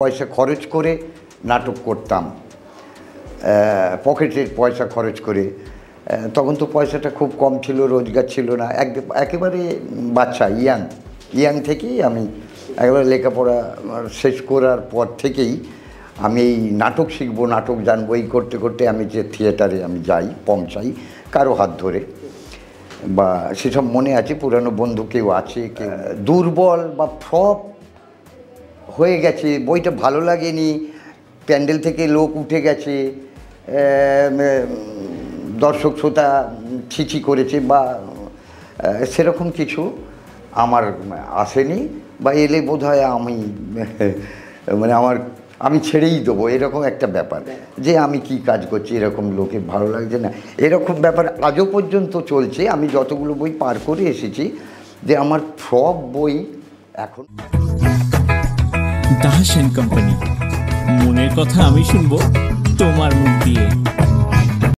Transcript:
পয়সা খরচ করে নাটক করতাম, পকেটের পয়সা খরচ করে। তখন তো পয়সাটা খুব কম ছিল, রোজগার ছিল না, একেবারে বাচ্চা ইয়াং থেকেই আমি একেবারে লেখাপড়া শেষ করার পর থেকেই আমি এই নাটক শিখবো, নাটক জানবো, এই করতে করতে আমি যে থিয়েটারে আমি যাই, পৌঁছাই কারো হাত ধরে, বা সেসব মনে আছে, পুরানো বন্ধু কেউ আছে, কেউ দুর্বল বা ফ্লপ হয়ে গেছে, বইটা ভালো লাগেনি, প্যান্ডেল থেকে লোক উঠে গেছে, দর্শক শ্রোতা ছিছি করেছে, বা সেরকম কিছু আমার আসেনি, বা এলে বোধ হয় মানে আমি ছেড়েই দেবো, এরকম একটা ব্যাপার, যে আমি কি কাজ করছি, এরকম লোকে ভালো লাগছে না, এরকম ব্যাপার আজও পর্যন্ত চলছে। আমি যতগুলো বই পার করে এসেছি, যে আমার সব বই এখন দাস এন্ড কোম্পানি, মনের কথা আমি শুনবো তোমার মুখ দিয়ে।